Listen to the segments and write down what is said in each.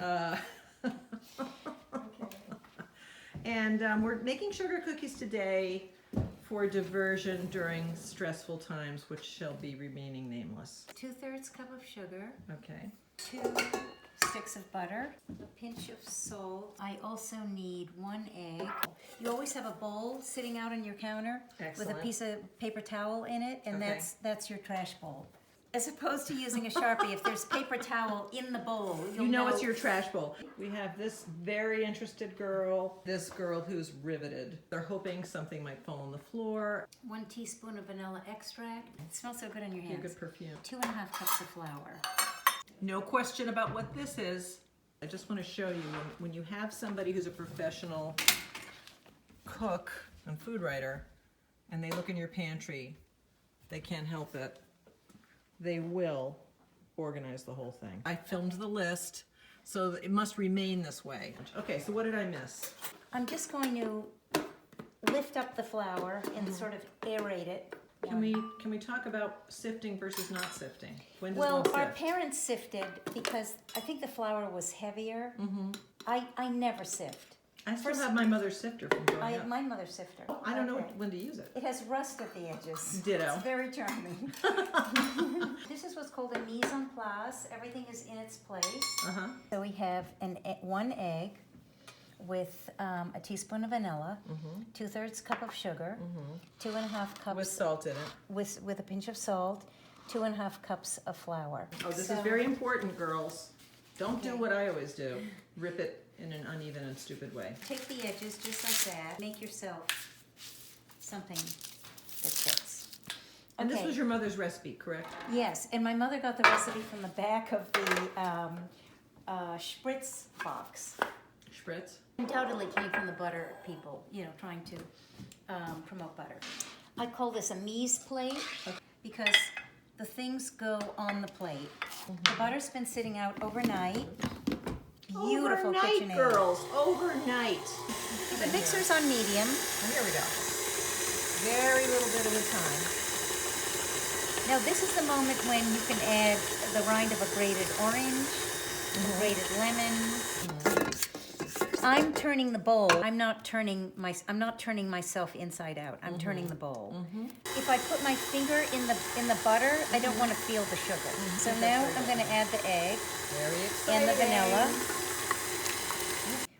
Okay. And we're making sugar cookies today for diversion during stressful times, which shall be remaining nameless. 2/3 cup of sugar, Okay. 2 sticks of butter, a pinch of salt. I also need 1 egg. You always have a bowl sitting out on your counter with a Excellent. piece of paper towel in it, and Okay. that's your trash bowl. As opposed to using a Sharpie, if there's paper towel in the bowl, You know it's your trash bowl. We have this very interested girl, this girl who's riveted. They're hoping something might fall on the floor. 1 teaspoon of vanilla extract. It smells so good on your Your hands. good perfume. 2.5 cups of flour. No question about what this is. I just want to show you when you have somebody who's a professional cook and food writer and they look in your pantry, they can't help it. They will organize the whole thing. I filmed the list, so it must remain this way. Okay, so what did I miss? I'm just going to lift up the flour and sort of aerate it. Can we talk about sifting versus not sifting? When does Well, one our sift? parents sifted because I think the flour was heavier. I never sift. I still have my mother's sifter from growing up. My mother's sifter. I don't know Okay. when to use it. It has rust at the edges. Ditto. It's very charming. This is what's called a mise en place. Everything is in its place. Uh-huh. So we have 1 egg with a teaspoon of vanilla, 2/3 cup of sugar, 2.5 cups With salt in it. with a pinch of salt, 2.5 cups of flour. Oh, this is very important, girls. Don't do what I always do. Rip it in an uneven and stupid way. Take the edges just like that. Make yourself something that fits. And this Okay. was your mother's recipe, correct? Yes, and my mother got the recipe from the back of the Spritz box. Spritz? Undoubtedly came from the butter people, trying to promote butter. I call this a mise plate because the things go on the plate. The butter's been sitting out overnight. Beautiful overnight, KitchenAid. girls, overnight. The mixer's on medium. And here we go. Very little bit at a time. Now this is the moment when you can add the rind of a grated orange, a grated lemon. I'm turning the bowl. I'm not turning myself inside out. I'm turning the bowl. If I put my finger in the butter, I don't want to feel the sugar. So now I'm going to add the egg Very exciting. and the vanilla.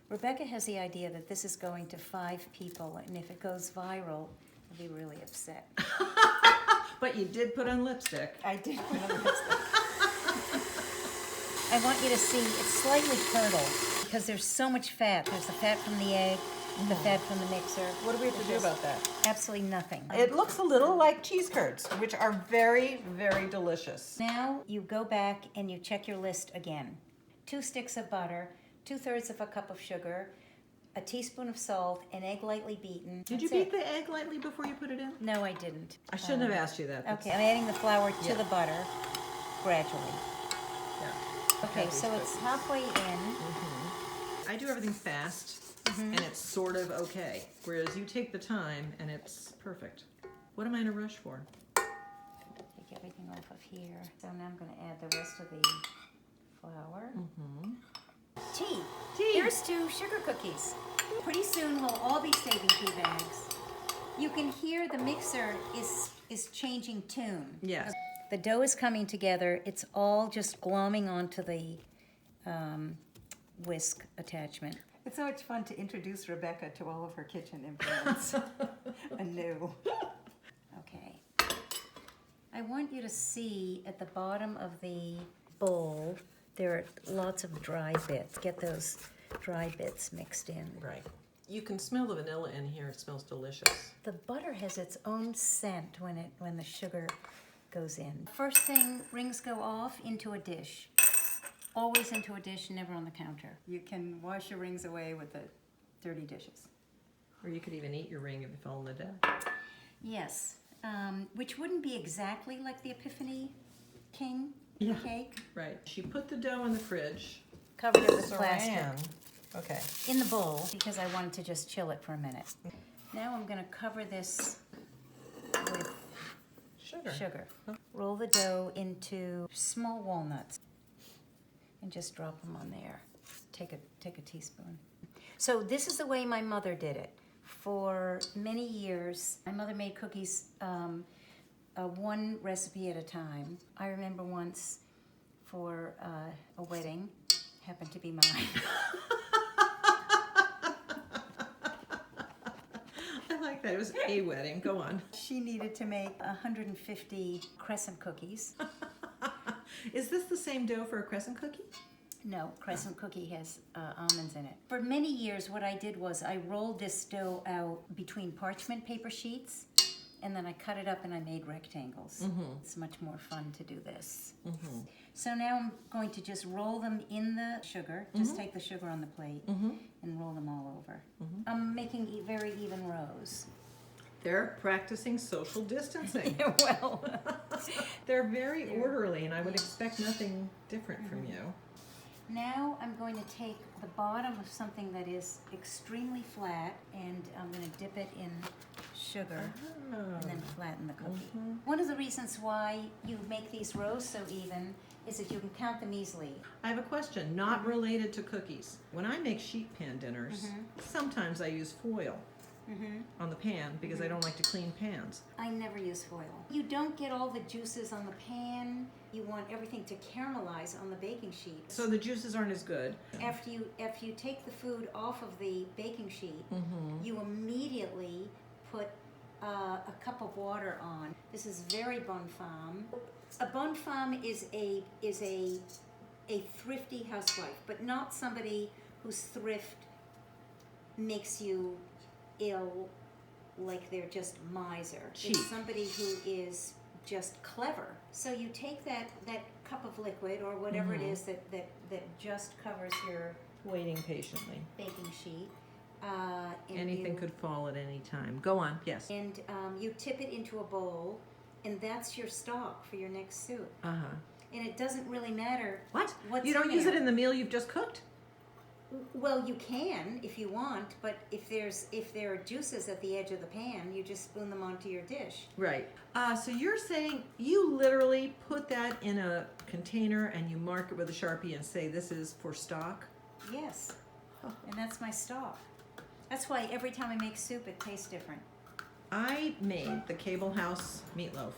Rebecca has the idea that this is going to 5 people, and if it goes viral, I'll be really upset. But you did put on lipstick. I did put on lipstick. I want you to see it's slightly curdled because there's so much fat. There's the fat from the egg, the fat from the mixer. What do we have to do about that? Absolutely nothing. It looks a little like cheese curds, which are very, very delicious. Now you go back and you check your list again. 2 sticks of butter, 2/3 of a cup of sugar, a teaspoon of salt, an egg lightly beaten. Did you That's beat the egg lightly before you put it in? No, I didn't. I shouldn't have asked you that. Okay, I'm adding the flour to Yeah. the butter gradually. Yeah. Okay, so it's halfway in. I do everything fast, and it's sort of okay. Whereas you take the time, and it's perfect. What am I in a rush for? Take everything off of here. So now I'm going to add the rest of the flour. Tea. Here's 2 sugar cookies. Pretty soon we'll all be saving tea bags. You can hear the mixer is changing tune. Yes. The dough is coming together. It's all just glomming onto the whisk attachment. It's so much fun to introduce Rebecca to all of her kitchen implements anew. Okay. I want you to see at the bottom of the bowl, there are lots of dry bits. Get those dry bits mixed in. Right. You can smell the vanilla in here. It smells delicious. The butter has its own scent when the sugar goes in. First thing, rings go off into a dish. Always into a dish, never on the counter. You can wash your rings away with the dirty dishes. Or you could even eat your ring if you fell in the den. Yes, which wouldn't be exactly like the Epiphany King cake. Right. She put the dough in the fridge. Covered it with plastic. Saran. Okay. In the bowl because I wanted to just chill it for a minute. Now I'm going to cover this with sugar. Roll the dough into small walnuts and just drop them on there. take a teaspoon. So this is the way my mother did it. For many years, my mother made cookies one recipe at a time. I remember once for a wedding, happened to be mine. I like that. It was a wedding. Go on. She needed to make 150 crescent cookies. Is this the same dough for a crescent cookie? No, crescent cookie has almonds in it. For many years, what I did was I rolled this dough out between parchment paper sheets, and then I cut it up and I made rectangles. It's much more fun to do this. So now I'm going to just roll them in the sugar. Just take the sugar on the plate and roll them all over. I'm making very even rows. They're practicing social distancing. Well, They're very orderly, and I would expect nothing different from you. now I'm going to take the bottom of something that is extremely flat, and I'm going to dip it in sugar and then flatten the cookie. One of the reasons why you make these rows so even is that you can count them easily. I have a question, not related to cookies. When I make sheet pan dinners, sometimes I use foil on the pan because I don't like to clean pans. I never use foil. You don't get all the juices on the pan. You want everything to caramelize on the baking sheet. So the juices aren't as good. After you take the food off of the baking sheet, you immediately put a cup of water on. This is very bonne femme. A bonne femme is a thrifty housewife, but not somebody whose thrift makes you ill, like they're just miser. Cheap. It's somebody who is just clever. So you take that cup of liquid or whatever it is that just covers your Waiting patiently. baking sheet. And Anything could fall at any time. Go on, yes. And you tip it into a bowl, and that's your stock for your next soup. Uh-huh. And it doesn't really matter What? what's You don't in use there. it in the meal you've just cooked? Well, you can if you want, but if there are juices at the edge of the pan, you just spoon them onto your dish. Right. So you're saying you literally put that in a container and you mark it with a Sharpie and say this is for stock? Yes, and that's my stock. That's why every time I make soup, it tastes different. I made the Cable House meatloaf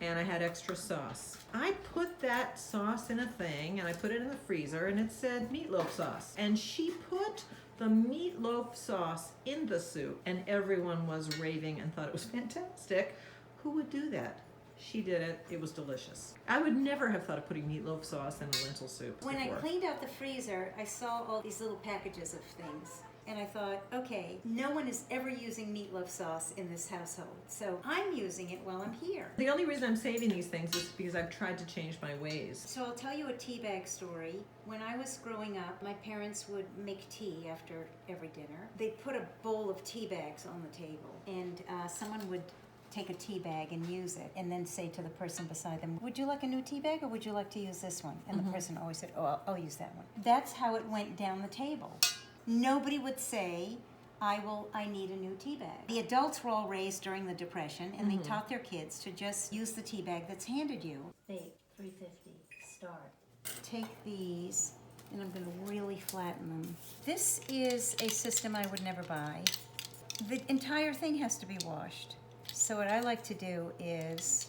and I had extra sauce. I put that sauce in a thing and I put it in the freezer and it said meatloaf sauce. And she put the meatloaf sauce in the soup and everyone was raving and thought it was fantastic. Who would do that? She did it. It was delicious. I would never have thought of putting meatloaf sauce in a lentil soup When I before. cleaned out the freezer, I saw all these little packages of things. And I thought, okay, no one is ever using meatloaf sauce in this household. So I'm using it while I'm here. The only reason I'm saving these things is because I've tried to change my ways. So I'll tell you a tea bag story. When I was growing up, my parents would make tea after every dinner. They'd put a bowl of tea bags on the table, and someone would take a tea bag and use it, and then say to the person beside them, would you like a new tea bag or would you like to use this one? And the person always said, oh, I'll use that one. That's how it went down the table. Nobody would say, I need a new tea bag. The adults were all raised during the Depression, and they taught their kids to just use the tea bag that's handed you. Bake, 350, start. Take these, and I'm going to really flatten them. This is a system I would never buy. The entire thing has to be washed. So what I like to do is...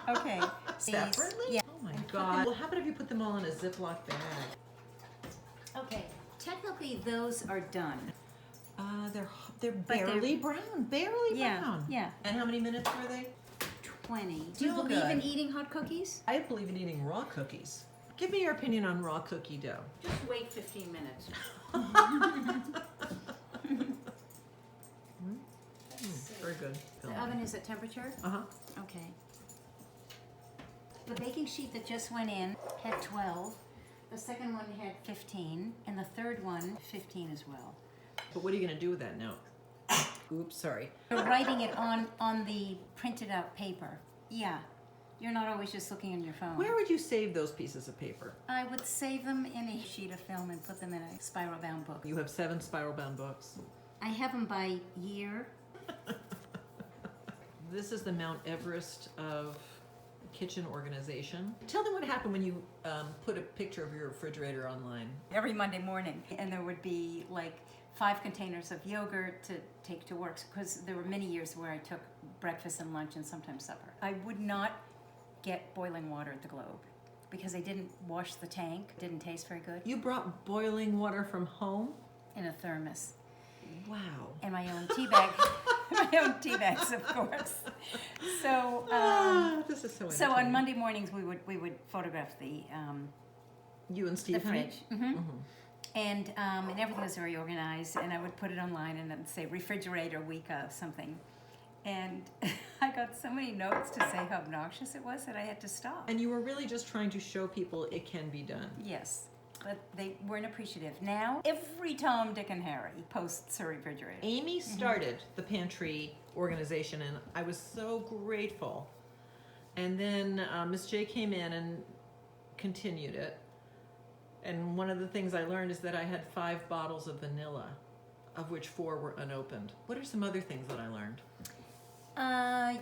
Okay. Separately? Yeah. Oh my God. Well, how about if you put them all in a Ziploc bag? Okay. Technically, those are done. They're they're- barely brown. Barely Yeah, brown. yeah. And how many minutes were they? 20. Do you Still believe in good. eating hot cookies? I believe in eating raw cookies. Give me your opinion on raw cookie dough. Just wait 15 minutes. Very good. The oven is at temperature? Uh-huh. Okay. The baking sheet that just went in had 12. The second one had 15. And the third one, 15 as well. But what are you going to do with that note? Oops, sorry. You're writing it on the printed out paper. Yeah. You're not always just looking on your phone. Where would you save those pieces of paper? I would save them in a sheet of film and put them in a spiral bound book. You have 7 spiral bound books. I have them by year. This is the Mount Everest of kitchen organization. Tell them what happened when you put a picture of your refrigerator online. Every Monday morning, and there would be like 5 containers of yogurt to take to work, because there were many years where I took breakfast and lunch and sometimes supper. I would not get boiling water at the Globe because they didn't wash the tank. It didn't taste very good. You brought boiling water from home? In a thermos. Wow. And my own tea bag. My own tea bags, of course. So, this is so so on entertaining. Monday mornings we would photograph the You and Steve, honey? fridge. And everything was very organized, and I would put it online and then say refrigerator week of something. And I got so many notes to say how obnoxious it was that I had to stop. And you were really just trying to show people it can be done. Yes, but they weren't appreciative. Now, every Tom, Dick, and Harry posts a refrigerator. Amy started the pantry organization, and I was so grateful. And then Miss J came in and continued it. And one of the things I learned is that I had 5 bottles of vanilla, of which 4 were unopened. What are some other things that I learned?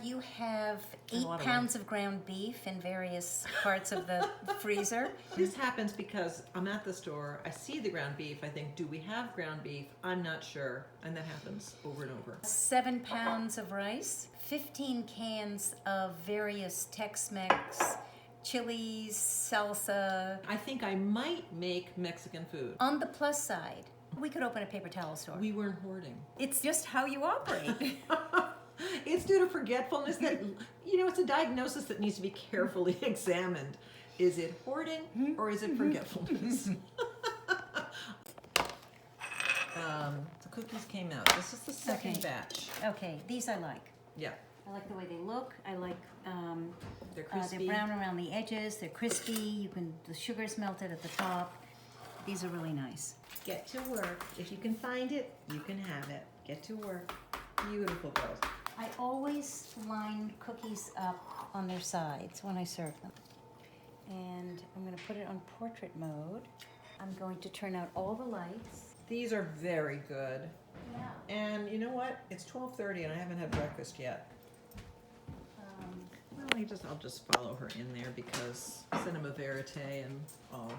You have And 8 a lot of pounds of ground beef in various parts of the freezer. This happens because I'm at the store, I see the ground beef, I think, do we have ground beef? I'm not sure, and that happens over and over. 7 pounds of rice, 15 cans of various Tex-Mex, chilies, salsa. I think I might make Mexican food. On the plus side, we could open a paper towel store. We weren't hoarding. It's just how you operate. It's due to forgetfulness that, it's a diagnosis that needs to be carefully examined. Is it hoarding or is it forgetfulness? The cookies came out. This is the second Okay. batch. Okay, these I like. Yeah, I like the way they look. I like they're they're crispy. brown around the edges. They're crispy. The sugar's melted at the top. These are really nice. Get to work. If you can find it, you can have it. Get to work. Beautiful girls. I always line cookies up on their sides when I serve them. And I'm going to put it on portrait mode. I'm going to turn out all the lights. These are very good. Yeah. And you know what? It's 12:30 and I haven't had breakfast yet. Well, I'll just follow her in there because cinema verite and all.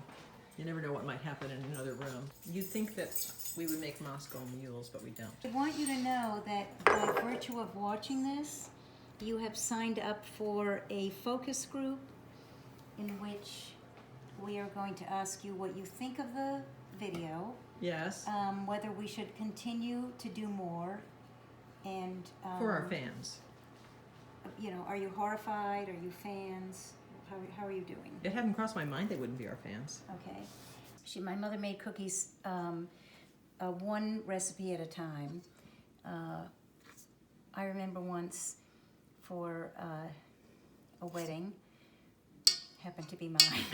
You never know what might happen in another room. You'd think that we would make Moscow mules, but we don't. I want you to know that by virtue of watching this, you have signed up for a focus group in which we are going to ask you what you think of the video, Yes, whether we should continue to do more, and for our fans. Are you horrified? Are you fans? How are you doing? It hadn't crossed my mind they wouldn't be our fans. Okay. My mother made cookies one recipe at a time. I remember once for a wedding, happened to be mine.